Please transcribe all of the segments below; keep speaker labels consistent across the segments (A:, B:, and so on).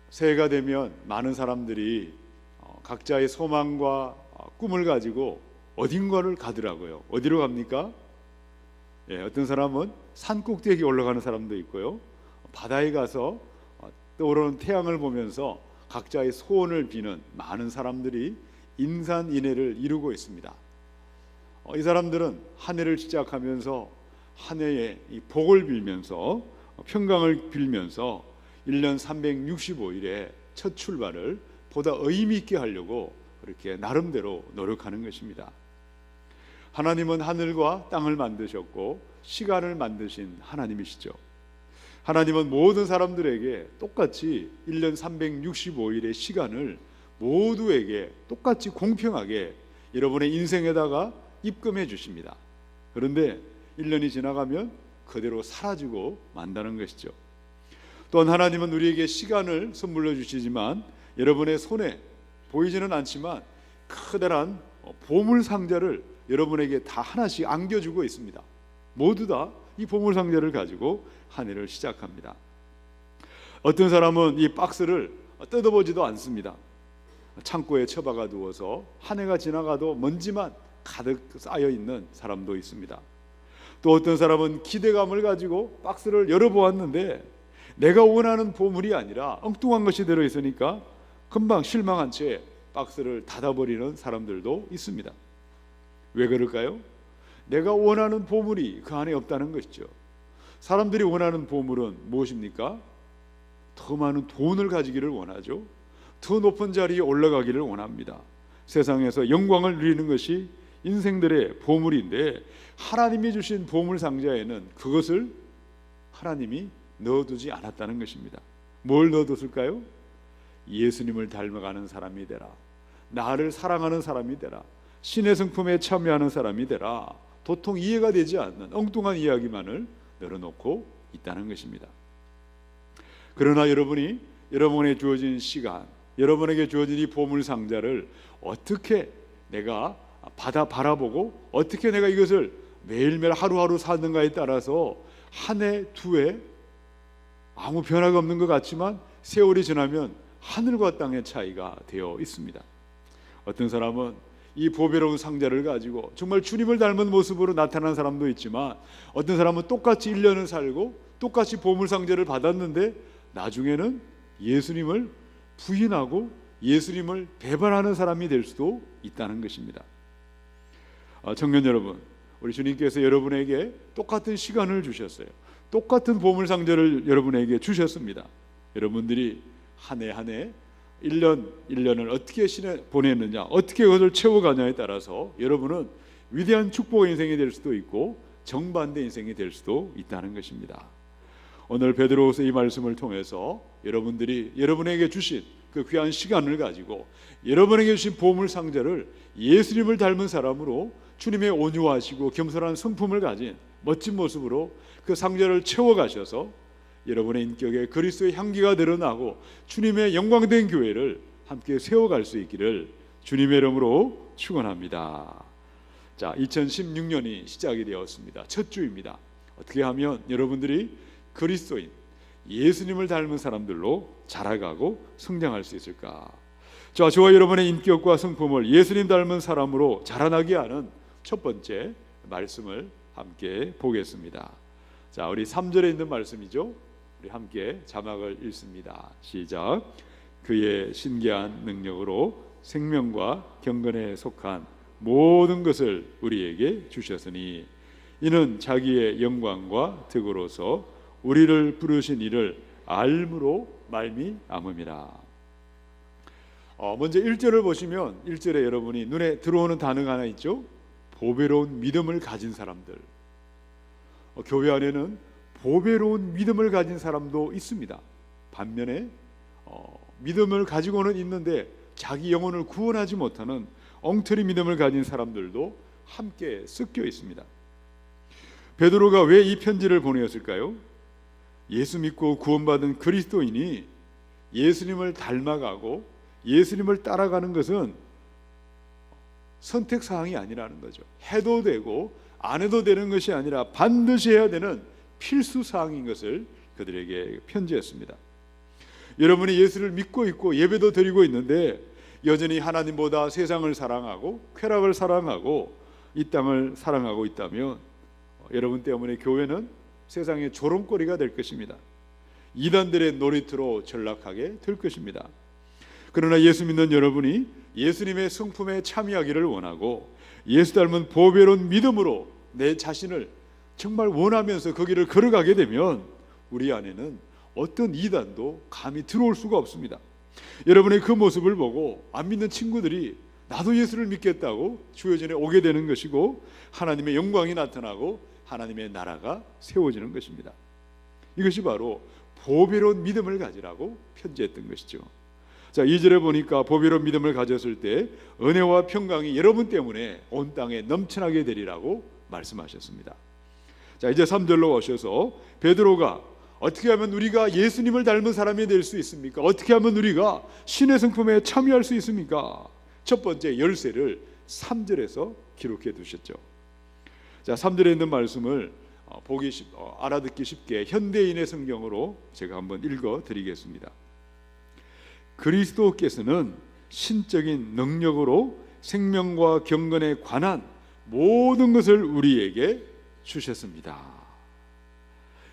A: 새해가 되면 많은 사람들이 각자의 소망과 꿈을 가지고 어딘가를 가더라고요. 어디로 갑니까? 어떤 사람은 산 꼭대기에 올라가는 사람도 있고요, 바다에 가서 떠오르는 태양을 보면서 각자의 소원을 비는 많은 사람들이 인산인해를 이루고 있습니다. 이 사람들은 한 해를 시작하면서 한 해에 이 복을 빌면서 평강을 빌면서 1년 365일에 첫 출발을 보다 의미 있게 하려고 그렇게 나름대로 노력하는 것입니다. 하나님은 하늘과 땅을 만드셨고 시간을 만드신 하나님이시죠. 하나님은 모든 사람들에게 똑같이 1년 365일의 시간을 모두에게 똑같이 공평하게 여러분의 인생에다가 입금해 주십니다. 그런데 1년이 지나가면 그대로 사라지고 만다는 것이죠. 또한 하나님은 우리에게 시간을 선물로 주시지만 여러분의 손에 보이지는 않지만 커다란 보물 상자를 여러분에게 다 하나씩 안겨주고 있습니다. 모두 다 이 보물 상자를 가지고 한 해를 시작합니다. 어떤 사람은 이 박스를 뜯어보지도 않습니다. 창고에 처박아 두어서 한 해가 지나가도 먼지만 가득 쌓여 있는 사람도 있습니다. 또 어떤 사람은 기대감을 가지고 박스를 열어보았는데 내가 원하는 보물이 아니라 엉뚱한 것이 들어있으니까 금방 실망한 채 박스를 닫아버리는 사람들도 있습니다. 왜 그럴까요? 내가 원하는 보물이 그 안에 없다는 것이죠. 사람들이 원하는 보물은 무엇입니까? 더 많은 돈을 가지기를 원하죠. 더 높은 자리에 올라가기를 원합니다. 세상에서 영광을 누리는 것이 인생들의 보물인데 하나님이 주신 보물 상자에는 그것을 하나님이 넣어두지 않았다는 것입니다. 뭘 넣어뒀을까요? 예수님을 닮아가는 사람이 되라, 나를 사랑하는 사람이 되라, 신의 성품에 참여하는 사람이 되라, 도통 이해가 되지 않는 엉뚱한 이야기만을 늘어놓고 있다는 것입니다. 그러나 여러분이 여러분에게 주어진 시간, 여러분에게 주어진 이 보물 상자를 어떻게 내가 바라보고 어떻게 내가 이것을 매일매일 하루하루 사는가에 따라서 한 해, 두 해 아무 변화가 없는 것 같지만 세월이 지나면 하늘과 땅의 차이가 되어 있습니다. 어떤 사람은 이 보배로운 상자를 가지고 정말 주님을 닮은 모습으로 나타난 사람도 있지만 어떤 사람은 똑같이 1년을 살고 똑같이 보물 상자를 받았는데 나중에는 예수님을 부인하고 예수님을 배반하는 사람이 될 수도 있다는 것입니다. 청년 여러분, 우리 주님께서 여러분에게 똑같은 시간을 주셨어요. 똑같은 보물 상자를 여러분에게 주셨습니다. 여러분들이 한 해 한 해 1년을 어떻게 보냈느냐, 어떻게 그것을 채워가냐에 따라서 여러분은 위대한 축복의 인생이 될 수도 있고 정반대 인생이 될 수도 있다는 것입니다. 오늘 베드로후서 이 말씀을 통해서 여러분들이 여러분에게 주신 그 귀한 시간을 가지고 여러분에게 주신 보물 상자를 예수님을 닮은 사람으로 주님의 온유하시고 겸손한 성품을 가진 멋진 모습으로 그 상자를 채워가셔서 여러분의 인격에 그리스도의 향기가 드러나고 주님의 영광된 교회를 함께 세워갈 수 있기를 주님의 이름으로 축원합니다. 자, 2016년이 시작이 되었습니다. 첫 주입니다. 어떻게 하면 여러분들이 그리스도인 예수님을 닮은 사람들로 자라가고 성장할 수 있을까? 저와 여러분의 인격과 성품을 예수님 닮은 사람으로 자라나게 하는 첫 번째 말씀을 함께 보겠습니다. 자, 우리 3절에 있는 말씀이죠. 우리 함께 자막을 읽습니다. 시작. 그의 신기한 능력으로 생명과 경건에 속한 모든 것을 우리에게 주셨으니 이는 자기의 영광과 덕으로서 우리를 부르신 이를 알므로 말미암음이라. 먼저 1절을 보시면 1절에 여러분이 눈에 들어오는 단어가 하나 있죠. 보배로운 믿음을 가진 사람들. 교회 안에는 보배로운 믿음을 가진 사람도 있습니다. 반면에 믿음을 가지고는 있는데 자기 영혼을 구원하지 못하는 엉터리 믿음을 가진 사람들도 함께 섞여 있습니다. 베드로가 왜 이 편지를 보내었을까요? 예수 믿고 구원받은 그리스도인이 예수님을 닮아가고 예수님을 따라가는 것은 선택사항이 아니라는 거죠. 해도 되고 안 해도 되는 것이 아니라 반드시 해야 되는 필수사항인 것을 그들에게 편지했습니다. 여러분이 예수를 믿고 있고 예배도 드리고 있는데 여전히 하나님보다 세상을 사랑하고 쾌락을 사랑하고 이 땅을 사랑하고 있다면 여러분 때문에 교회는 세상의 조롱거리가 될 것입니다. 이단들의 놀이터로 전락하게 될 것입니다. 그러나 예수 믿는 여러분이 예수님의 성품에 참여하기를 원하고 예수 닮은 보배로운 믿음으로 내 자신을 정말 원하면서 그 길을 걸어가게 되면 우리 안에는 어떤 이단도 감히 들어올 수가 없습니다. 여러분의 그 모습을 보고 안 믿는 친구들이 나도 예수를 믿겠다고 주여 전에 오게 되는 것이고 하나님의 영광이 나타나고 하나님의 나라가 세워지는 것입니다. 이것이 바로 보배로운 믿음을 가지라고 편지했던 것이죠. 자, 2절에 보니까 보배로운 믿음을 가졌을 때 은혜와 평강이 여러분 때문에 온 땅에 넘쳐나게 되리라고 말씀하셨습니다. 자, 이제 3절로 오셔서 베드로가 어떻게 하면 우리가 예수님을 닮은 사람이 될 수 있습니까? 어떻게 하면 우리가 신의 성품에 참여할 수 있습니까? 첫 번째 열쇠를 3절에서 기록해 두셨죠. 자, 3절에 있는 말씀을 알아듣기 쉽게 현대인의 성경으로 제가 한번 읽어 드리겠습니다. 그리스도께서는 신적인 능력으로 생명과 경건에 관한 모든 것을 우리에게 주셨습니다.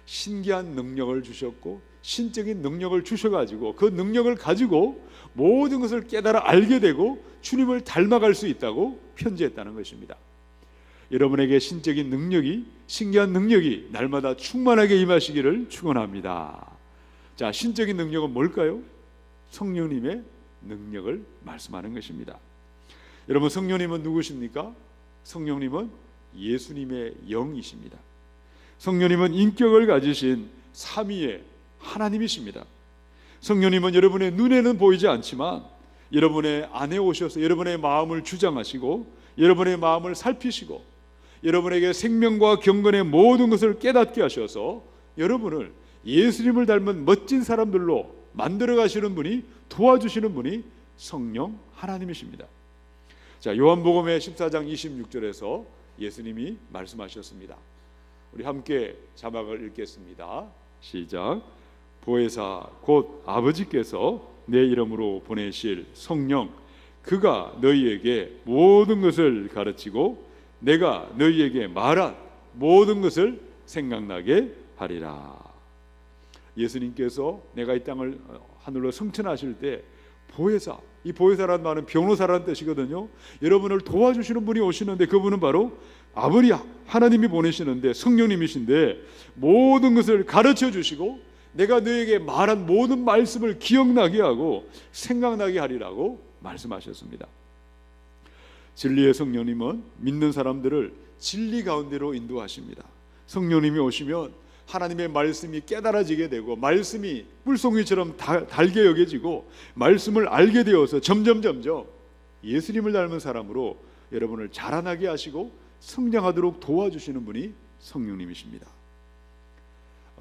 A: 신기한 능력을 주셨고 신적인 능력을 주셔가지고 그 능력을 가지고 모든 것을 깨달아 알게 되고 주님을 닮아갈 수 있다고 편지했다는 것입니다. 여러분에게 신적인 능력이, 신기한 능력이 날마다 충만하게 임하시기를 축원합니다. 자, 신적인 능력은 뭘까요? 성령님의 능력을 말씀하는 것입니다. 여러분, 성령님은 누구십니까? 성령님은 예수님의 영이십니다. 성령님은 인격을 가지신 삼위의 하나님이십니다. 성령님은 여러분의 눈에는 보이지 않지만 여러분의 안에 오셔서 여러분의 마음을 주장하시고 여러분의 마음을 살피시고 여러분에게 생명과 경건의 모든 것을 깨닫게 하셔서 여러분을 예수님을 닮은 멋진 사람들로 만들어 가시는 분이, 도와주시는 분이 성령 하나님이십니다. 자, 요한복음의 14장 26절에서 예수님이 말씀하셨습니다. 우리 함께 자막을 읽겠습니다. 시작. 보혜사 곧 아버지께서 내 이름으로 보내실 성령, 그가 너희에게 모든 것을 가르치고 내가 너희에게 말한 모든 것을 생각나게 하리라. 예수님께서 내가 이 땅을 하늘로 승천하실 때 보혜사, 이 보혜사라는 말은 변호사라는 뜻이거든요. 여러분을 도와주시는 분이 오시는데 그분은 바로 아버지 하나님이 보내시는데 성령님이신데 모든 것을 가르쳐 주시고 내가 너에게 말한 모든 말씀을 기억나게 하고 생각나게 하리라고 말씀하셨습니다. 진리의 성령님은 믿는 사람들을 진리 가운데로 인도하십니다. 성령님이 오시면 하나님의 말씀이 깨달아지게 되고 말씀이 뿔송이처럼 달게 여겨지고 말씀을 알게 되어서 점점 예수님을 닮은 사람으로 여러분을 자라나게 하시고 성장하도록 도와주시는 분이 성령님이십니다.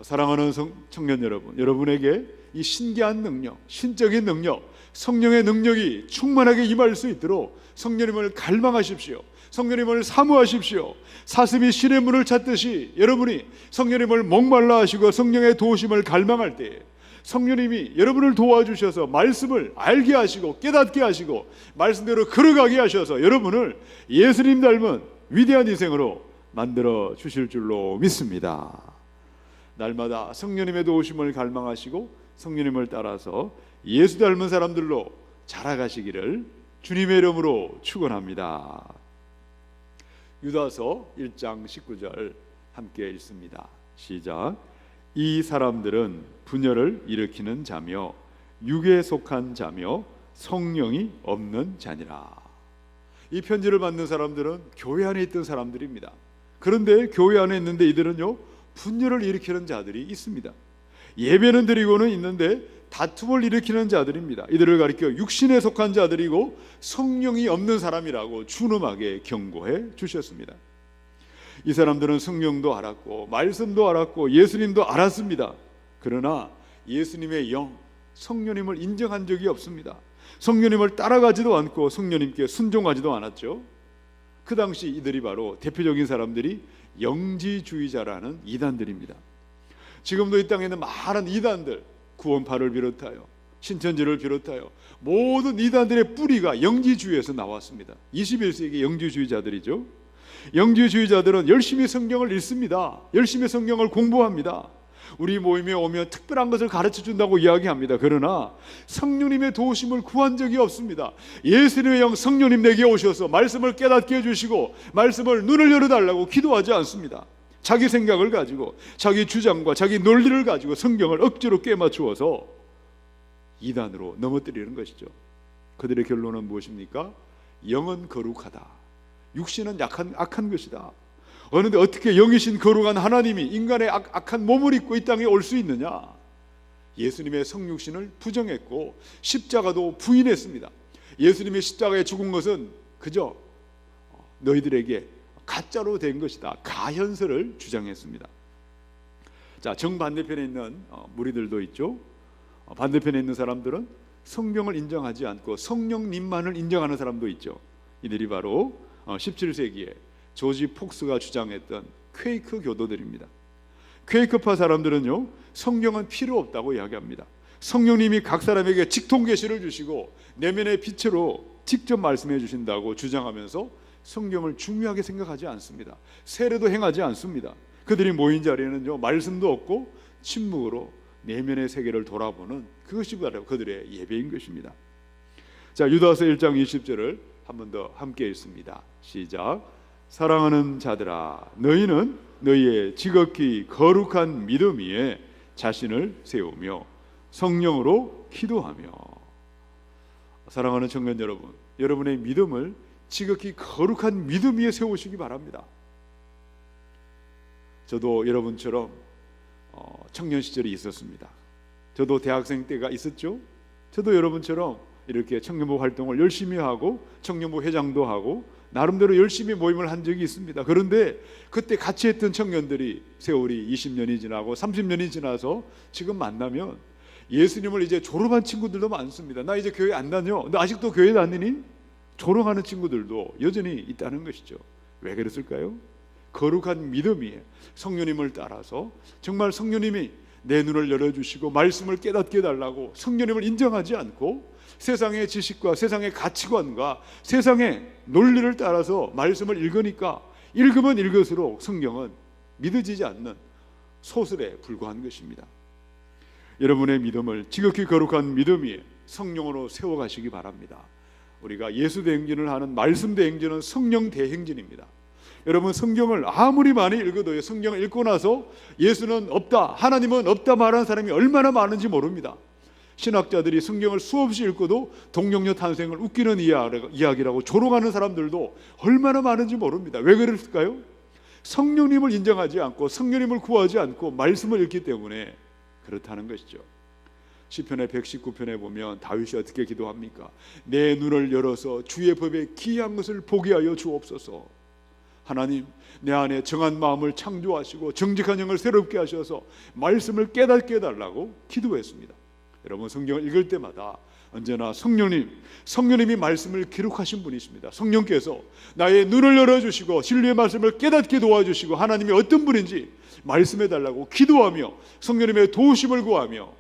A: 사랑하는 청년 여러분, 여러분에게 이 신기한 능력, 신적인 능력, 성령의 능력이 충만하게 임할 수 있도록 성령님을 갈망하십시오. 성령님을 사모하십시오. 사슴이 신의 문을 찾듯이 여러분이 성령님을 목말라 하시고 성령의 도우심을 갈망할 때 성령님이 여러분을 도와주셔서 말씀을 알게 하시고 깨닫게 하시고 말씀대로 걸어가게 하셔서 여러분을 예수님 닮은 위대한 인생으로 만들어 주실 줄로 믿습니다. 날마다 성령님의 도우심을 갈망하시고 성령님을 따라서 예수 닮은 사람들로 자라가시기를 주님의 이름으로 축원합니다. 유다서 1장 19절 함께 읽습니다. 시작. 이 사람들은 분열을 일으키는 자며 육에 속한 자며 성령이 없는 자니라. 이 편지를 받는 사람들은 교회 안에 있던 사람들입니다. 그런데 교회 안에 있는데 이들은요 분열을 일으키는 자들이 있습니다. 예배는 드리고는 있는데 다툼을 일으키는 자들입니다. 이들을 가리켜 육신에 속한 자들이고 성령이 없는 사람이라고 준엄하게 경고해 주셨습니다. 이 사람들은 성령도 알았고 말씀도 알았고 예수님도 알았습니다. 그러나 예수님의 영, 성령님을 인정한 적이 없습니다. 성령님을 따라가지도 않고 성령님께 순종하지도 않았죠. 그 당시 이들이 바로 대표적인 사람들이 영지주의자라는 이단들입니다. 지금도 이 땅에 있는 많은 이단들, 구원파를 비롯하여 신천지를 비롯하여 모든 이단들의 뿌리가 영지주의에서 나왔습니다. 21세기 영지주의자들이죠. 영지주의자들은 열심히 성경을 읽습니다. 열심히 성경을 공부합니다. 우리 모임에 오면 특별한 것을 가르쳐 준다고 이야기합니다. 그러나 성령님의 도우심을 구한 적이 없습니다. 예수님의 영 성령님 내게 오셔서 말씀을 깨닫게 해주시고 말씀을 눈을 열어달라고 기도하지 않습니다. 자기 생각을 가지고 자기 주장과 자기 논리를 가지고 성경을 억지로 꿰맞추어서 이단으로 넘어뜨리는 것이죠. 그들의 결론은 무엇입니까? 영은 거룩하다. 육신은 악한 것이다. 그런데 어떻게 영이신 거룩한 하나님이 인간의 악한 몸을 입고 이 땅에 올 수 있느냐? 예수님의 성육신을 부정했고 십자가도 부인했습니다. 예수님의 십자가에 죽은 것은 그저 너희들에게 가짜로 된 것이다. 가현설을 주장했습니다. 자, 정반대편에 있는 무리들도 있죠. 반대편에 있는 사람들은 성경을 인정하지 않고 성령님만을 인정하는 사람도 있죠. 이들이 바로 17세기에 조지 폭스가 주장했던 퀘이크 교도들입니다. 퀘이크파 사람들은요, 성경은 필요 없다고 이야기합니다. 성령님이 각 사람에게 직통 계시를 주시고 내면의 빛으로 직접 말씀해 주신다고 주장하면서 성경을 중요하게 생각하지 않습니다. 세례도 행하지 않습니다. 그들이 모인 자리에는요, 말씀도 없고 침묵으로 내면의 세계를 돌아보는 그것이 바로 그들의 예배인 것입니다. 자, 유다서 1장 20절을 한 번 더 함께 읽습니다. 시작. 사랑하는 자들아, 너희는 너희의 지극히 거룩한 믿음 위에 자신을 세우며 성령으로 기도하며. 사랑하는 청년 여러분, 여러분의 믿음을 지극히 거룩한 믿음 위에 세우시기 바랍니다. 저도 여러분처럼 청년 시절이 있었습니다. 저도 대학생 때가 있었죠. 저도 여러분처럼 이렇게 청년부 활동을 열심히 하고 청년부 회장도 하고 나름대로 열심히 모임을 한 적이 있습니다. 그런데 그때 같이 했던 청년들이 세월이 20년이 지나고 30년이 지나서 지금 만나면 예수님을 이제 졸업한 친구들도 많습니다. 나 이제 교회 안 다녀. 너 아직도 교회 다니니? 졸업하는 친구들도 여전히 있다는 것이죠. 왜 그랬을까요? 거룩한 믿음이 성령님을 따라서 정말 성령님이 내 눈을 열어주시고 말씀을 깨닫게 해달라고 성령님을 인정하지 않고 세상의 지식과 세상의 가치관과 세상의 논리를 따라서 말씀을 읽으니까 읽으면 읽을수록 성경은 믿어지지 않는 소설에 불과한 것입니다. 여러분의 믿음을 지극히 거룩한 믿음 위에 성령으로 세워가시기 바랍니다. 우리가 예수 대행진을 하는 말씀 대행진은 성령 대행진입니다. 여러분, 성경을 아무리 많이 읽어도요, 성경을 읽고 나서 예수는 없다, 하나님은 없다 말하는 사람이 얼마나 많은지 모릅니다. 신학자들이 성경을 수없이 읽고도 동정녀 탄생을 웃기는 이야기라고 조롱하는 사람들도 얼마나 많은지 모릅니다. 왜 그랬을까요? 성령님을 인정하지 않고 성령님을 구하지 않고 말씀을 읽기 때문에 그렇다는 것이죠. 시편의 119편에 보면 다윗이 어떻게 기도합니까? 내 눈을 열어서 주의 법에 기이한 것을 보게 하여 주옵소서. 하나님, 내 안에 정한 마음을 창조하시고 정직한 영을 새롭게 하셔서 말씀을 깨닫게 해달라고 기도했습니다. 여러분, 성경을 읽을 때마다 언제나 성령님이 말씀을 기록하신 분이십니다. 성령께서 나의 눈을 열어주시고 진리의 말씀을 깨닫게 도와주시고 하나님이 어떤 분인지 말씀해달라고 기도하며 성령님의 도우심을 구하며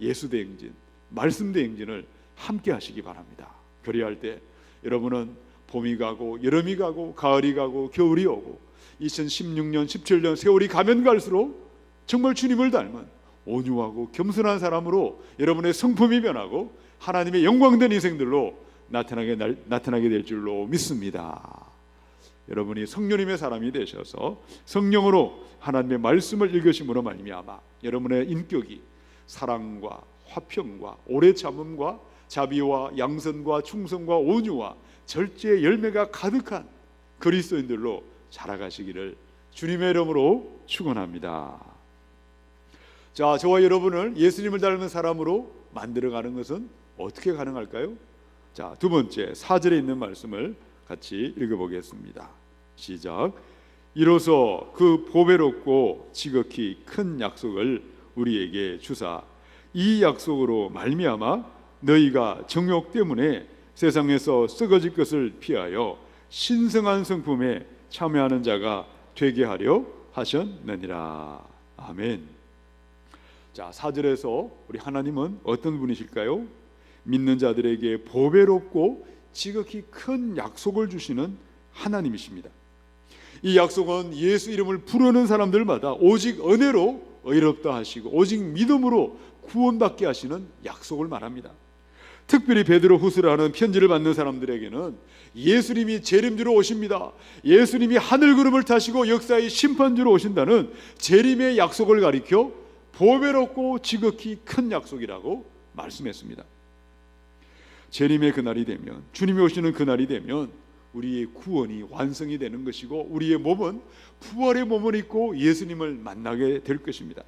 A: 예수 대행진, 말씀 대행진을 함께 하시기 바랍니다. 그리할 때 여러분은 봄이 가고 여름이 가고 가을이 가고 겨울이 오고 2016년 17년 세월이 가면 갈수록 정말 주님을 닮은 온유하고 겸손한 사람으로 여러분의 성품이 변하고 하나님의 영광된 인생들로 나타나게 될 줄로 믿습니다. 여러분이 성령님의 사람이 되셔서 성령으로 하나님의 말씀을 읽으심으로 말미암아 여러분의 인격이 사랑과 화평과 오래 참음과 자비와 양선과 충성과 온유와 절제의 열매가 가득한 그리스도인들로 자라가시기를 주님의 이름으로 축원합니다. 자, 저와 여러분을 예수님을 닮은 사람으로 만들어가는 것은 어떻게 가능할까요? 자, 두 번째 4절에 있는 말씀을 같이 읽어보겠습니다. 시작. 이로써 그 보배롭고 지극히 큰 약속을 우리에게 주사 이 약속으로 말미암아 너희가 정욕 때문에 세상에서 썩어질 것을 피하여 신성한 성품에 참여하는 자가 되게 하려 하셨느니라. 아멘. 자, 4절에서 우리 하나님은 어떤 분이실까요? 믿는 자들에게 보배롭고 지극히 큰 약속을 주시는 하나님이십니다. 이 약속은 예수 이름을 부르는 사람들마다 오직 은혜로 의롭다 하시고 오직 믿음으로 구원받게 하시는 약속을 말합니다. 특별히 베드로 후서를 하는 편지를 받는 사람들에게는 예수님이 재림주로 오십니다. 예수님이 하늘 구름을 타시고 역사의 심판주로 오신다는 재림의 약속을 가리켜 보배롭고 지극히 큰 약속이라고 말씀했습니다. 재림의 그날이 되면, 주님이 오시는 그날이 되면 우리의 구원이 완성이 되는 것이고 우리의 몸은 부활의 몸을 입고 예수님을 만나게 될 것입니다.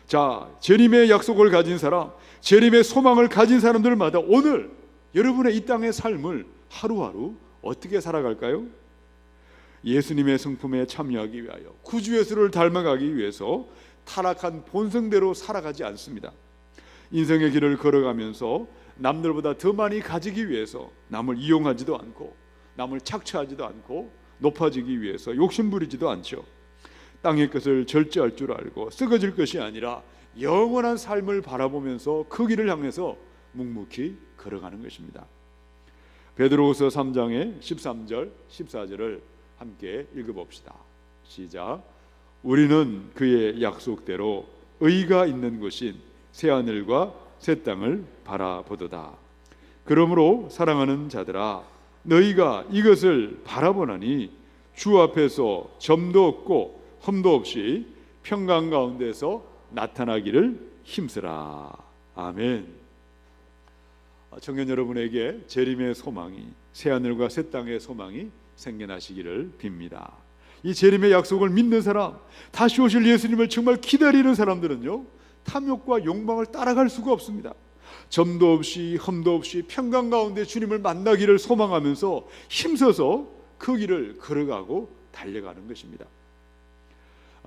A: 자, 재림의 약속을 가진 사람, 재림의 소망을 가진 사람들마다 오늘 여러분의 이 땅의 삶을 하루하루 어떻게 살아갈까요? 예수님의 성품에 참여하기 위하여, 구주 예수를 닮아가기 위해서 타락한 본성대로 살아가지 않습니다. 인생의 길을 걸어가면서 남들보다 더 많이 가지기 위해서 남을 이용하지도 않고 남을 착취하지도 않고 높아지기 위해서 욕심부리지도 않죠. 땅의 것을 절제할 줄 알고 썩어질 것이 아니라 영원한 삶을 바라보면서 그 길을 향해서 묵묵히 걸어가는 것입니다. 베드로후서 3장의 13절 14절을 함께 읽어봅시다. 시작. 우리는 그의 약속대로 의가 있는 곳인 새하늘과 새 땅을 바라보도다. 그러므로 사랑하는 자들아, 너희가 이것을 바라보나니 주 앞에서 점도 없고 흠도 없이 평강 가운데서 나타나기를 힘쓰라. 아멘. 청년 여러분에게 재림의 소망이, 새하늘과 새 땅의 소망이 생겨나시기를 빕니다. 이 재림의 약속을 믿는 사람, 다시 오실 예수님을 정말 기다리는 사람들은요, 탐욕과 욕망을 따라갈 수가 없습니다. 점도 없이 흠도 없이 평강 가운데 주님을 만나기를 소망하면서 힘써서 그 길을 걸어가고 달려가는 것입니다.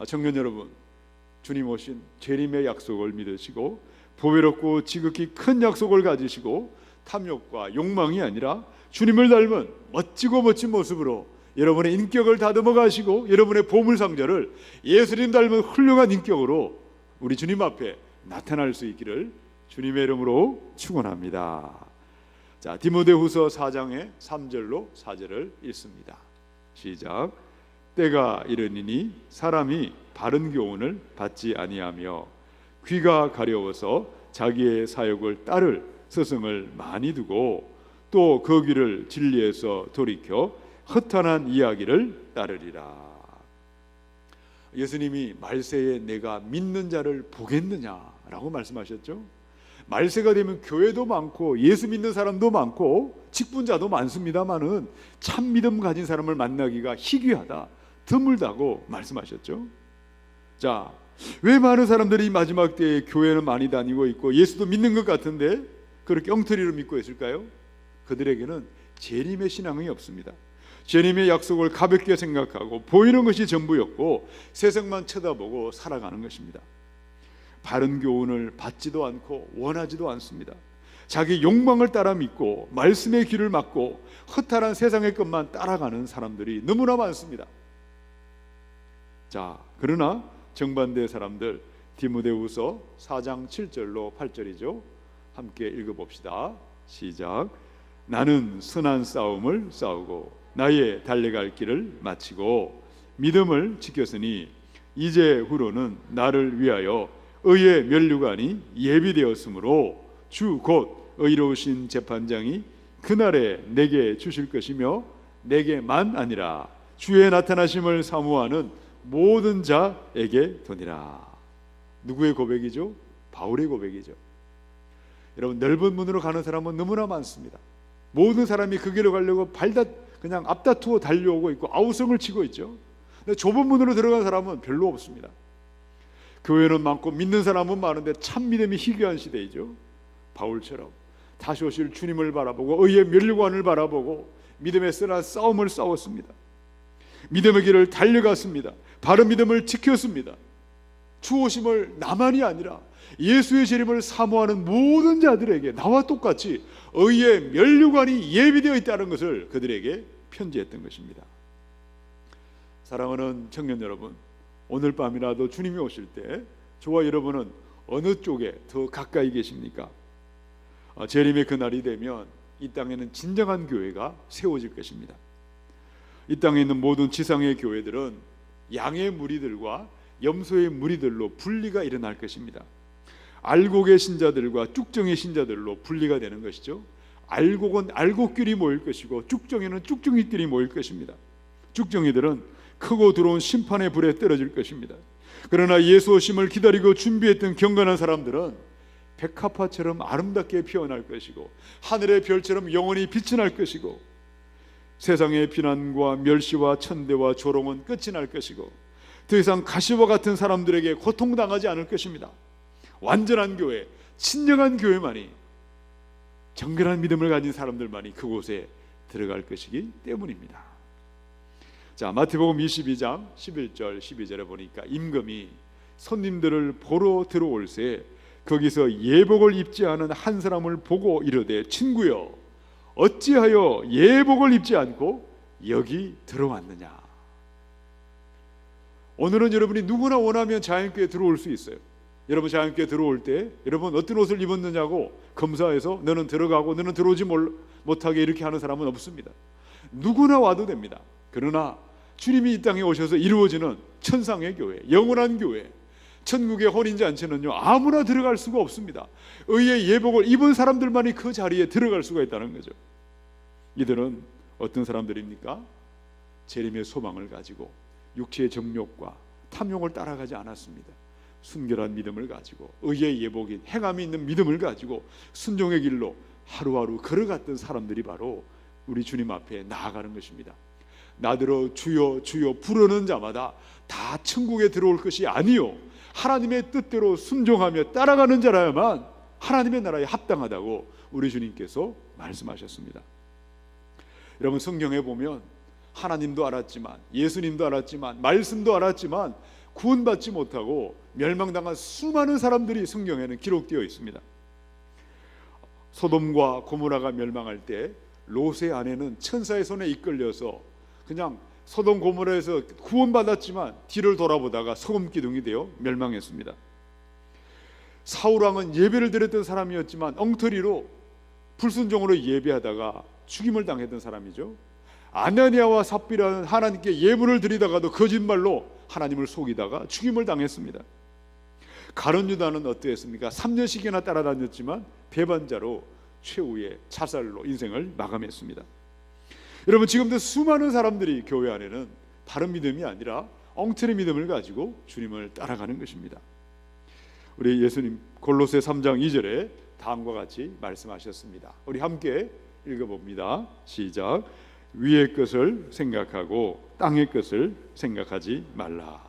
A: 청년 여러분, 주님 오신 재림의 약속을 믿으시고 보배롭고 지극히 큰 약속을 가지시고 탐욕과 욕망이 아니라 주님을 닮은 멋지고 멋진 모습으로 여러분의 인격을 다듬어 가시고 여러분의 보물상자를 예수님 닮은 훌륭한 인격으로 우리 주님 앞에 나타날 수 있기를 주님의 이름으로 축원합니다. 자, 디모데후서 4장의 3절로 4절을 읽습니다. 시작. 때가 이르니니 사람이 바른 교훈을 받지 아니하며 귀가 가려워서 자기의 사욕을 따를 스승을 많이 두고 또 그 귀를 진리에서 돌이켜 허탄한 이야기를 따르리라. 예수님이 말세에 내가 믿는 자를 보겠느냐라고 말씀하셨죠. 말세가 되면 교회도 많고 예수 믿는 사람도 많고 직분자도 많습니다마는 참 믿음 가진 사람을 만나기가 희귀하다, 드물다고 말씀하셨죠. 자, 왜 많은 사람들이 마지막 때에 교회는 많이 다니고 있고 예수도 믿는 것 같은데 그렇게 엉터리로 믿고 있을까요? 그들에게는 재림의 신앙이 없습니다. 재림의 약속을 가볍게 생각하고 보이는 것이 전부였고 세상만 쳐다보고 살아가는 것입니다. 바른 교훈을 받지도 않고 원하지도 않습니다. 자기 욕망을 따라 믿고 말씀의 귀를 막고 허탈한 세상의 것만 따라가는 사람들이 너무나 많습니다. 자, 그러나 정반대의 사람들, 디모데후서 4장 7절로 8절이죠. 함께 읽어봅시다. 시작. 나는 선한 싸움을 싸우고 나의 달려갈 길을 마치고 믿음을 지켰으니 이제 후로는 나를 위하여 의의 면류관이 예비되었으므로 주 곧 의로우신 재판장이 그날에 내게 주실 것이며 내게만 아니라 주의 나타나심을 사모하는 모든 자에게 도니라. 누구의 고백이죠? 바울의 고백이죠. 여러분, 넓은 문으로 가는 사람은 너무나 많습니다. 모든 사람이 그 길로 가려고 그냥 앞다투어 달려오고 있고 아우성을 치고 있죠. 근데 좁은 문으로 들어간 사람은 별로 없습니다. 교회는 많고 믿는 사람은 많은데 참 믿음이 희귀한 시대이죠. 바울처럼 다시 오실 주님을 바라보고 의의 면류관을 바라보고 믿음의 선한 싸움을 싸웠습니다. 믿음의 길을 달려갔습니다. 바른 믿음을 지켰습니다. 주 오심을 나만이 아니라 예수의 재림을 사모하는 모든 자들에게 나와 똑같이 의의 면류관이 예비되어 있다는 것을 그들에게 편지했던 것입니다. 사랑하는 청년 여러분, 오늘 밤이라도 주님이 오실 때 저와 여러분은 어느 쪽에 더 가까이 계십니까? 재림의 그날이 되면 이 땅에는 진정한 교회가 세워질 것입니다. 이 땅에 있는 모든 지상의 교회들은 양의 무리들과 염소의 무리들로 분리가 일어날 것입니다. 알곡의 신자들과 쭉정의 신자들로 분리가 되는 것이죠. 알곡은 알곡끼리 모일 것이고 쭉정이는 쭉정이끼리 모일 것입니다. 쭉정이들은 크고 들어온 심판의 불에 떨어질 것입니다. 그러나 예수 오심을 기다리고 준비했던 경건한 사람들은 백합화처럼 아름답게 피어날 것이고 하늘의 별처럼 영원히 빛이 날 것이고 세상의 비난과 멸시와 천대와 조롱은 끝이 날 것이고 더 이상 가시와 같은 사람들에게 고통당하지 않을 것입니다. 완전한 교회, 진정한 교회만이, 정결한 믿음을 가진 사람들만이 그곳에 들어갈 것이기 때문입니다. 자, 마태복음 22장 11절 12절에 보니까 임금이 손님들을 보러 들어올새 거기서 예복을 입지 않은 한 사람을 보고 이르되 친구여 어찌하여 예복을 입지 않고 여기 들어왔느냐. 오늘은 여러분이 누구나 원하면 자연교회에 들어올 수 있어요. 여러분 자연교회에 들어올 때 여러분 어떤 옷을 입었느냐고 검사해서 너는 들어가고 너는 들어오지 못하게 이렇게 하는 사람은 없습니다. 누구나 와도 됩니다. 그러나 주님이 이 땅에 오셔서 이루어지는 천상의 교회, 영원한 교회, 천국의 혼인잔치는요 아무나 들어갈 수가 없습니다. 의의 예복을 입은 사람들만이 그 자리에 들어갈 수가 있다는 거죠. 이들은 어떤 사람들입니까? 재림의 소망을 가지고 육체의 정욕과 탐욕을 따라가지 않았습니다. 순결한 믿음을 가지고 의의 예복인 행함이 있는 믿음을 가지고 순종의 길로 하루하루 걸어갔던 사람들이 바로 우리 주님 앞에 나아가는 것입니다. 나더러 주여 주여 부르는 자마다 다 천국에 들어올 것이 아니요 하나님의 뜻대로 순종하며 따라가는 자라야만 하나님의 나라에 합당하다고 우리 주님께서 말씀하셨습니다. 여러분 성경에 보면 하나님도 알았지만 예수님도 알았지만 말씀도 알았지만 구원받지 못하고 멸망당한 수많은 사람들이 성경에는 기록되어 있습니다. 소돔과 고모라가 멸망할 때 롯의 아내는 천사의 손에 이끌려서 그냥 소돔 고모라에서 구원받았지만 뒤를 돌아보다가 소금 기둥이 되어 멸망했습니다. 사울왕은 예배를 드렸던 사람이었지만 엉터리로 불순종으로 예배하다가 죽임을 당했던 사람이죠. 아나니아와 삽비라는 하나님께 예물을 드리다가도 거짓말로 하나님을 속이다가 죽임을 당했습니다. 가룟 유다는 어떠했습니까? 3년씩이나 따라다녔지만 배반자로 최후의 자살로 인생을 마감했습니다. 여러분 지금도 수많은 사람들이 교회 안에는 바른 믿음이 아니라 엉터리 믿음을 가지고 주님을 따라가는 것입니다. 우리 예수님 골로새 3장 2절에 다음과 같이 말씀하셨습니다. 우리 함께 읽어봅니다. 시작. 위의 것을 생각하고 땅의 것을 생각하지 말라.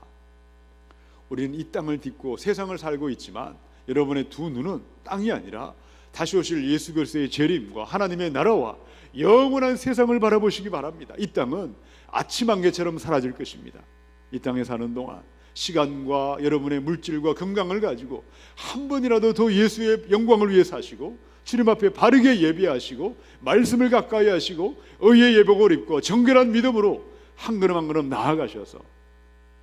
A: 우리는 이 땅을 딛고 세상을 살고 있지만 여러분의 두 눈은 땅이 아니라 다시 오실 예수 그리스도의 재림과 하나님의 나라와 영원한 세상을 바라보시기 바랍니다. 이 땅은 아침 안개처럼 사라질 것입니다. 이 땅에 사는 동안 시간과 여러분의 물질과 건강을 가지고 한 번이라도 더 예수의 영광을 위해 사시고 주님 앞에 바르게 예배하시고 말씀을 가까이 하시고 의의 예복을 입고 정결한 믿음으로 한 걸음 한 걸음 나아가셔서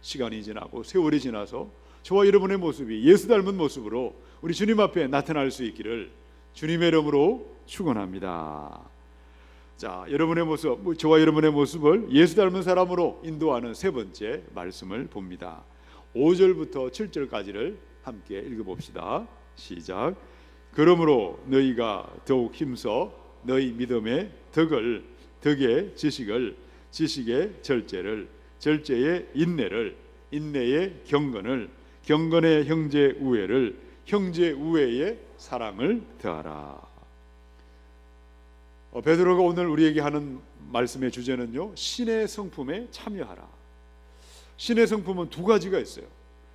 A: 시간이 지나고 세월이 지나서 저와 여러분의 모습이 예수 닮은 모습으로 우리 주님 앞에 나타날 수 있기를 주님의 이름으로 축원합니다. 자, 여러분의 모습, 저와 여러분의 모습을 예수 닮은 사람으로 인도하는 세 번째 말씀을 봅니다. 5절부터 7절까지를 함께 읽어봅시다. 시작. 그러므로 너희가 더욱 힘써 너희 믿음의 덕을, 덕의 지식을, 지식의 절제를, 절제의 인내를, 인내의 경건을, 경건의 형제 우애를, 형제 우애의 사랑을 더하라. 베드로가 오늘 우리에게 하는 말씀의 주제는요, 신의 성품에 참여하라. 신의 성품은 두 가지가 있어요.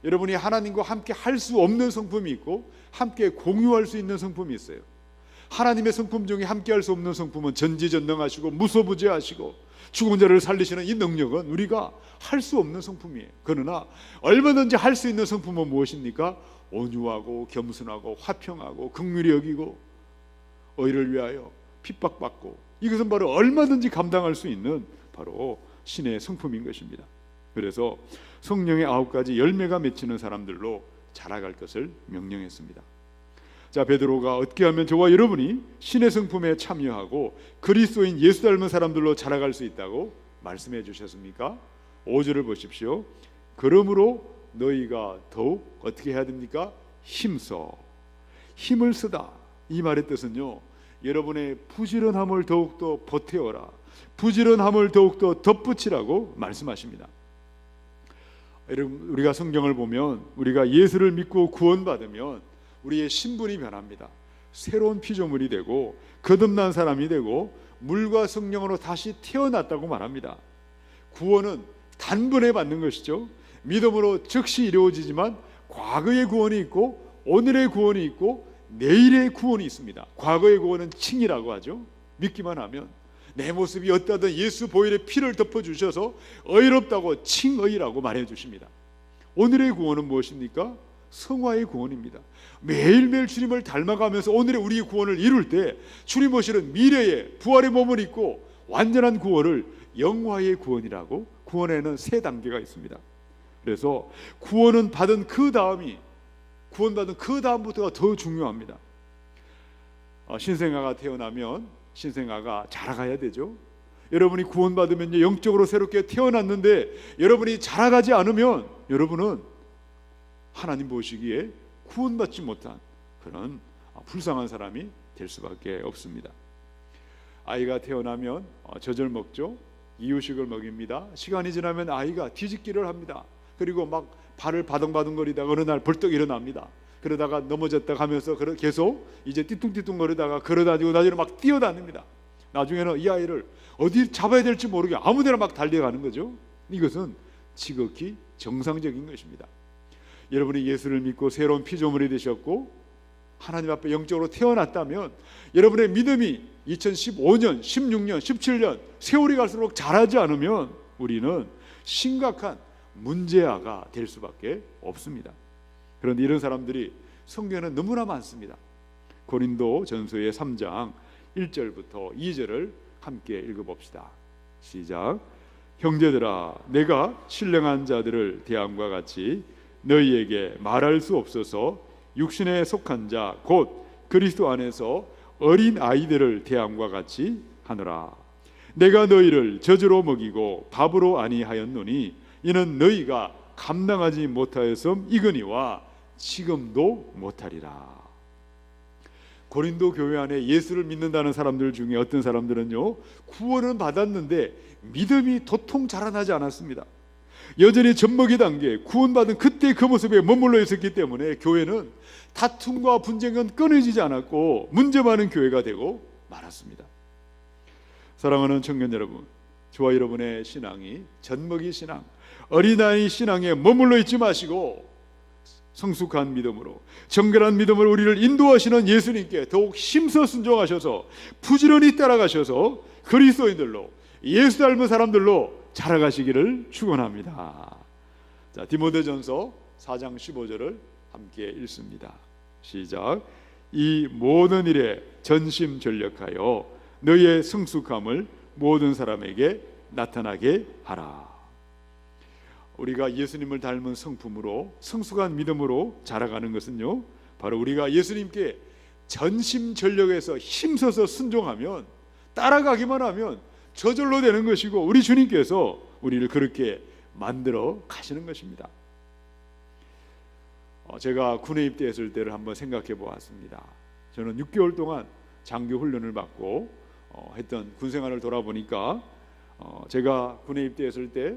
A: 여러분이 하나님과 함께 할 수 없는 성품이 있고 함께 공유할 수 있는 성품이 있어요. 하나님의 성품 중에 함께 할 수 없는 성품은 전지전능하시고 무소부재하시고 죽은 자를 살리시는 이 능력은 우리가 할 수 없는 성품이에요. 그러나 얼마든지 할 수 있는 성품은 무엇입니까? 온유하고 겸손하고 화평하고 긍휼히 여기고 의를 위하여 핍박받고, 이것은 바로 얼마든지 감당할 수 있는 바로 신의 성품인 것입니다. 그래서 성령의 9가지 열매가 맺히는 사람들로 자라갈 것을 명령했습니다. 자, 베드로가 어떻게 하면 저와 여러분이 신의 성품에 참여하고 그리스도인 예수 닮은 사람들로 자라갈 수 있다고 말씀해 주셨습니까? 5절을 보십시오. 그러므로 너희가 더욱 어떻게 해야 됩니까? 힘을 쓰다. 이 말의 뜻은요, 여러분의 부지런함을 더욱더 보태어라, 부지런함을 더욱더 덧붙이라고 말씀하십니다. 여러분, 우리가 성경을 보면 우리가 예수를 믿고 구원받으면 우리의 신분이 변합니다. 새로운 피조물이 되고 거듭난 사람이 되고 물과 성령으로 다시 태어났다고 말합니다. 구원은 단번에 받는 것이죠. 믿음으로 즉시 이루어지지만 과거의 구원이 있고 오늘의 구원이 있고 내일의 구원이 있습니다. 과거의 구원은 칭이라고 하죠. 믿기만 하면 내 모습이 어떠하든 예수 보혈의 피를 덮어주셔서 의롭다고 칭의라고 말해주십니다. 오늘의 구원은 무엇입니까? 성화의 구원입니다. 매일매일 주님을 닮아가면서 오늘의 우리의 구원을 이룰 때 주님 오시는 미래의 부활의 몸을 입고 완전한 구원을 영화의 구원이라고, 구원에는 세 단계가 있습니다. 그래서 구원은 받은 그 다음이, 구원받은 그 다음부터가 더 중요합니다. 신생아가 태어나면 신생아가 자라가야 되죠. 여러분이 구원받으면 영적으로 새롭게 태어났는데 여러분이 자라가지 않으면 여러분은 하나님 보시기에 구원받지 못한 그런 불쌍한 사람이 될 수밖에 없습니다. 아이가 태어나면 젖을 먹죠. 이유식을 먹입니다. 시간이 지나면 아이가 뒤집기를 합니다. 그리고 막 발을 바둥바둥거리다가 어느 날 벌떡 일어납니다. 그러다가 넘어졌다 하면서 계속 이제 띠뚱띠뚱거리다가 걸어다니고 나중에 막 뛰어다닙니다. 나중에는 이 아이를 어디 잡아야 될지 모르게 아무데나 막 달려가는 거죠. 이것은 지극히 정상적인 것입니다. 여러분이 예수를 믿고 새로운 피조물이 되셨고 하나님 앞에 영적으로 태어났다면 여러분의 믿음이 2015년, 16년, 17년 세월이 갈수록 자라지 않으면 우리는 심각한 문제아가 될 수밖에 없습니다. 그런데 이런 사람들이 성경에는 너무나 많습니다. 고린도 전서의 3장 1절부터 2절을 함께 읽어봅시다. 시작. 형제들아, 내가 신령한 자들을 대함과 같이 너희에게 말할 수 없어서 육신에 속한 자 곧 그리스도 안에서 어린 아이들을 대함과 같이 하노라. 내가 너희를 젖으로 먹이고 밥으로 아니하였노니 이는 너희가 감당하지 못하였음이거니와 지금도 못하리라. 고린도 교회 안에 예수를 믿는다는 사람들 중에 어떤 사람들은요, 구원은 받았는데 믿음이 도통 자라나지 않았습니다. 여전히 젖먹이 단계, 구원받은 그때 그 모습에 머물러 있었기 때문에 교회는 다툼과 분쟁은 끊어지지 않았고 문제 많은 교회가 되고 말았습니다. 사랑하는 청년 여러분, 저와 여러분의 신앙이 젖먹이 신앙, 어린아이 신앙에 머물러 있지 마시고 성숙한 믿음으로, 정결한 믿음으로 우리를 인도하시는 예수님께 더욱 힘써 순종하셔서 부지런히 따라가셔서 그리스도인들로, 예수 닮은 사람들로 자라가시기를 축원합니다. 자, 디모데전서 4장 15절을 함께 읽습니다. 시작. 이 모든 일에 전심전력하여 너희의 성숙함을 모든 사람에게 나타나게 하라. 우리가 예수님을 닮은 성품으로, 성숙한 믿음으로 자라가는 것은요, 바로 우리가 예수님께 전심전력해서 힘써서 순종하면, 따라가기만 하면 저절로 되는 것이고 우리 주님께서 우리를 그렇게 만들어 가시는 것입니다. 제가 군에 입대했을 때를 한번 생각해 보았습니다. 저는 6개월 동안 장교 훈련을 받고 했던 군생활을 돌아보니까 제가 군에 입대했을 때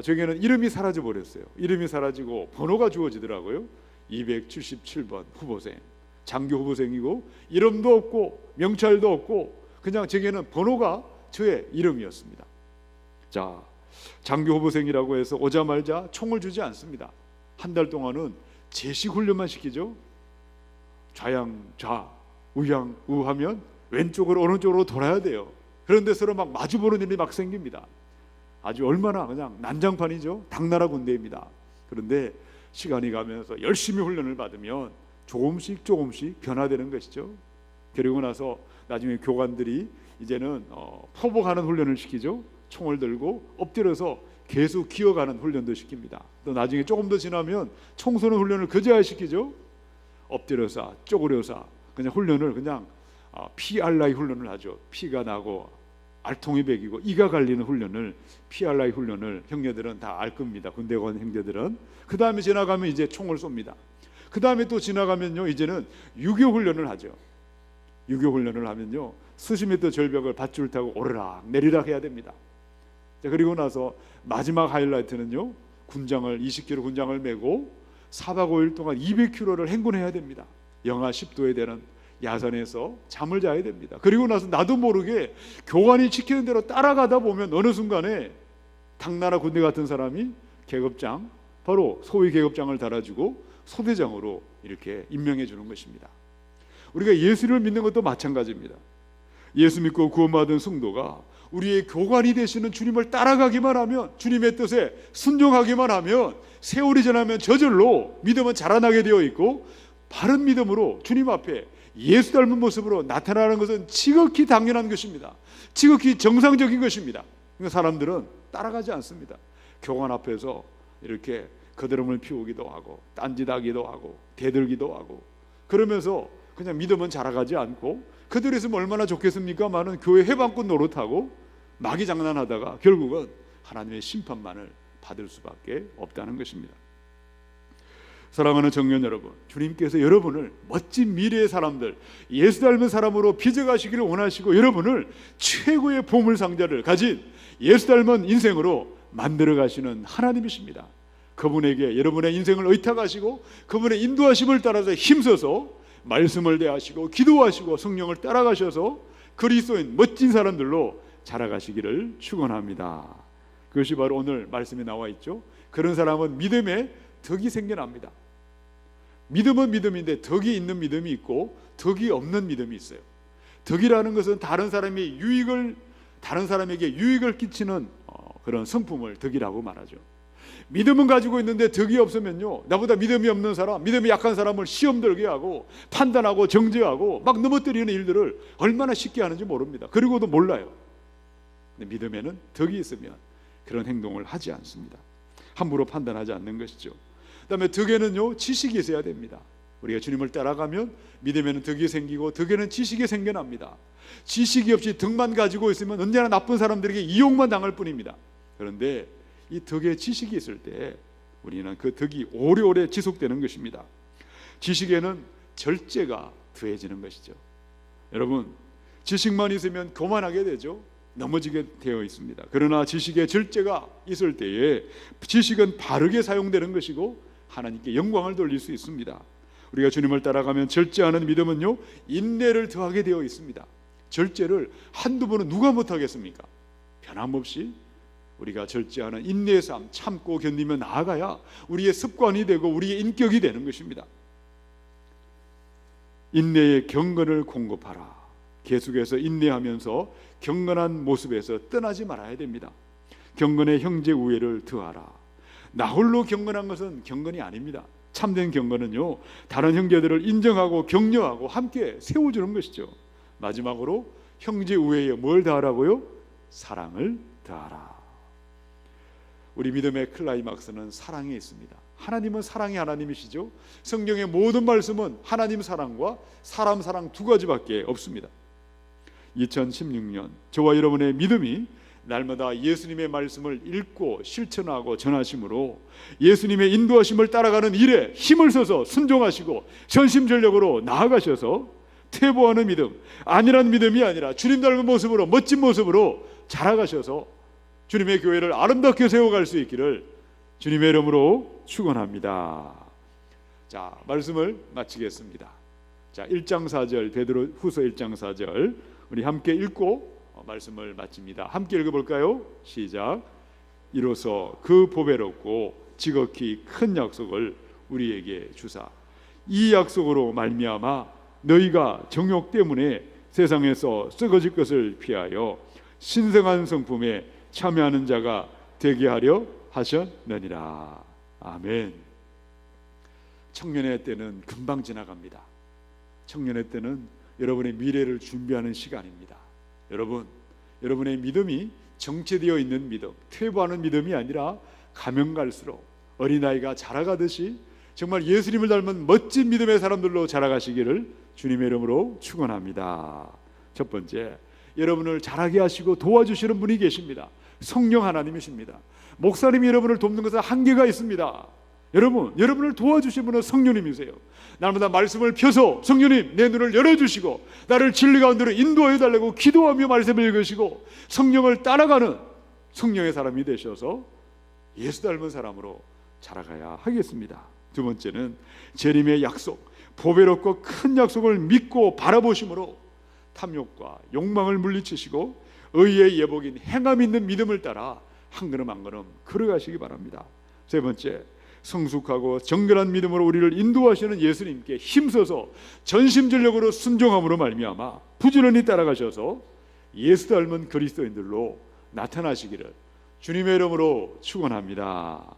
A: 저에게는 이름이 사라져 버렸어요. 이름이 사라지고 번호가 주어지더라고요. 277번 후보생, 장교 후보생이고 이름도 없고 명찰도 없고 그냥 제게는 번호가 저의 이름이었습니다. 자, 장교 후보생이라고 해서 오자마자 총을 주지 않습니다. 한 달 동안은 제식 훈련만 시키죠. 좌양 좌, 우양 우 하면 왼쪽으로 오른쪽으로 돌아야 돼요. 그런데 서로 막 마주보는 일이 막 생깁니다. 아주 얼마나 그냥 난장판이죠. 당나라 군대입니다. 그런데 시간이 가면서 열심히 훈련을 받으면 조금씩 변화되는 것이죠. 그리고 나서 나중에 교관들이 이제는 포복하는 훈련을 시키죠. 총을 들고 엎드려서 계속 기어가는 훈련도 시킵니다. 또 나중에 조금 더 지나면 총 쏘는 훈련을 그제야 시키죠. 엎드려서 쪼그려서 그냥 훈련을 그냥 PRI 훈련을 하죠. 피가 나고 알통이 배기고 이가 갈리는 훈련을, PRI 훈련을 형제들은 다 알 겁니다. 군대 간 형제들은. 그 다음에 지나가면 이제 총을 쏩니다. 그 다음에 또 지나가면요, 이제는 유교 훈련을 하죠. 유교 훈련을 하면요, 수십 미터 절벽을 밧줄 타고 오르락 내리락 해야 됩니다. 자, 그리고 나서 마지막 하이라이트는요, 군장을 20kg 군장을 메고 4박 5일 동안 200km를 행군해야 됩니다. 영하 10도에 되는 야산에서 잠을 자야 됩니다. 그리고 나서 나도 모르게 교관이 시키는 대로 따라가다 보면 어느 순간에 당나라 군대 같은 사람이 계급장, 바로 소위 계급장을 달아주고 소대장으로 이렇게 임명해 주는 것입니다. 우리가 예수를 믿는 것도 마찬가지입니다. 예수 믿고 구원받은 성도가 우리의 교관이 되시는 주님을 따라가기만 하면, 주님의 뜻에 순종하기만 하면 세월이 지나면 저절로 믿음은 자라나게 되어 있고, 바른 믿음으로 주님 앞에 예수 닮은 모습으로 나타나는 것은 지극히 당연한 것입니다. 지극히 정상적인 것입니다. 그러니까 사람들은 따라가지 않습니다. 교관 앞에서 이렇게 거드름을 피우기도 하고 딴짓하기도 하고 대들기도 하고 그러면서 그냥 믿음은 자라가지 않고, 그들이 있으면 얼마나 좋겠습니까? 많은 교회 해방꾼 노릇하고 마귀 장난하다가 결국은 하나님의 심판만을 받을 수밖에 없다는 것입니다. 사랑하는 청년 여러분, 주님께서 여러분을 멋진 미래의 사람들, 예수 닮은 사람으로 빚어가시기를 원하시고, 여러분을 최고의 보물상자를 가진 예수 닮은 인생으로 만들어 가시는 하나님이십니다. 그분에게 여러분의 인생을 의탁하시고 그분의 인도하심을 따라서 힘써서 말씀을 대하시고 기도하시고 성령을 따라가셔서 그리스도인 멋진 사람들로 자라가시기를 축원합니다. 그것이 바로 오늘 말씀에 나와 있죠. 그런 사람은 믿음에 덕이 생겨납니다. 믿음은 믿음인데 덕이 있는 믿음이 있고 덕이 없는 믿음이 있어요. 덕이라는 것은 다른 사람에게 유익을 끼치는 그런 성품을 덕이라고 말하죠. 믿음은 가지고 있는데 덕이 없으면요, 나보다 믿음이 없는 사람, 믿음이 약한 사람을 시험 들게 하고 판단하고 정죄하고 막 넘어뜨리는 일들을 얼마나 쉽게 하는지 모릅니다. 그리고도 몰라요. 근데 믿음에는 덕이 있으면 그런 행동을 하지 않습니다. 함부로 판단하지 않는 것이죠. 그다음에 덕에는요, 지식이 있어야 됩니다. 우리가 주님을 따라가면 믿음에는 덕이 생기고 덕에는 지식이 생겨납니다. 지식이 없이 덕만 가지고 있으면 언제나 나쁜 사람들에게 이용만 당할 뿐입니다. 그런데 이 덕에 지식이 있을 때 우리는 그 덕이 오래오래 지속되는 것입니다. 지식에는 절제가 더해지는 것이죠. 여러분, 지식만 있으면 교만하게 되죠. 넘어지게 되어 있습니다. 그러나 지식에 절제가 있을 때에 지식은 바르게 사용되는 것이고 하나님께 영광을 돌릴 수 있습니다. 우리가 주님을 따라가면 절제하는 믿음은요, 인내를 더하게 되어 있습니다. 절제를 한두 번은 누가 못하겠습니까? 변함없이 우리가 절제하는 인내의 삶, 참고 견디며 나아가야 우리의 습관이 되고 우리의 인격이 되는 것입니다. 인내의 경건을 공급하라. 계속해서 인내하면서 경건한 모습에서 떠나지 말아야 됩니다. 경건의 형제 우애를 더하라. 나 홀로 경건한 것은 경건이 아닙니다. 참된 경건은요, 다른 형제들을 인정하고 격려하고 함께 세워주는 것이죠. 마지막으로 형제 우애에 뭘 더하라고요? 사랑을 더하라. 우리 믿음의 클라이막스는 사랑에 있습니다. 하나님은 사랑의 하나님이시죠. 성경의 모든 말씀은 하나님 사랑과 사람 사랑 두 가지밖에 없습니다. 2016년 저와 여러분의 믿음이 날마다 예수님의 말씀을 읽고 실천하고 전하심으로 예수님의 인도하심을 따라가는 일에 힘을 써서 순종하시고 전심전력으로 나아가셔서 퇴보하는 믿음, 안일한 믿음이 아니라 주님 닮은 모습으로, 멋진 모습으로 자라가셔서 주님의 교회를 아름답게 세워갈 수 있기를 주님의 이름으로 축원합니다. 자, 말씀을 마치겠습니다. 자, 1장 4절, 베드로 후서 1장 4절 우리 함께 읽고 말씀을 마칩니다. 함께 읽어볼까요? 시작. 이로써 그 보배롭고 지극히 큰 약속을 우리에게 주사 이 약속으로 말미암아 너희가 정욕 때문에 세상에서 썩어질 것을 피하여 신성한 성품에 참여하는 자가 되게 하려 하셨느니라. 아멘. 청년의 때는 금방 지나갑니다. 청년의 때는 여러분의 미래를 준비하는 시간입니다. 여러분, 여러분의 믿음이 정체되어 있는 믿음, 퇴보하는 믿음이 아니라 가면 갈수록 어린아이가 자라가듯이 정말 예수님을 닮은 멋진 믿음의 사람들로 자라가시기를 주님의 이름으로 축원합니다. 첫 번째, 여러분을 자라게 하시고 도와주시는 분이 계십니다. 성령 하나님이십니다. 목사님이 여러분을 돕는 것은 한계가 있습니다. 여러분을 도와주시는 분은 성령님이세요. 날마다 말씀을 펴서 성령님 내 눈을 열어주시고 나를 진리 가운데로 인도하여 달라고 기도하며 말씀을 읽으시고 성령을 따라가는 성령의 사람이 되셔서 예수 닮은 사람으로 자라가야 하겠습니다. 두 번째는 재림의 약속, 보배롭고 큰 약속을 믿고 바라보심으로 탐욕과 욕망을 물리치시고 의의 예복인 행함 있는 믿음을 따라 한 걸음 한 걸음 걸어가시기 바랍니다. 세 번째, 성숙하고 정결한 믿음으로 우리를 인도하시는 예수님께 힘써서 전심전력으로 순종함으로 말미암아 부지런히 따라가셔서 예수 닮은 그리스도인들로 나타나시기를 주님의 이름으로 축원합니다.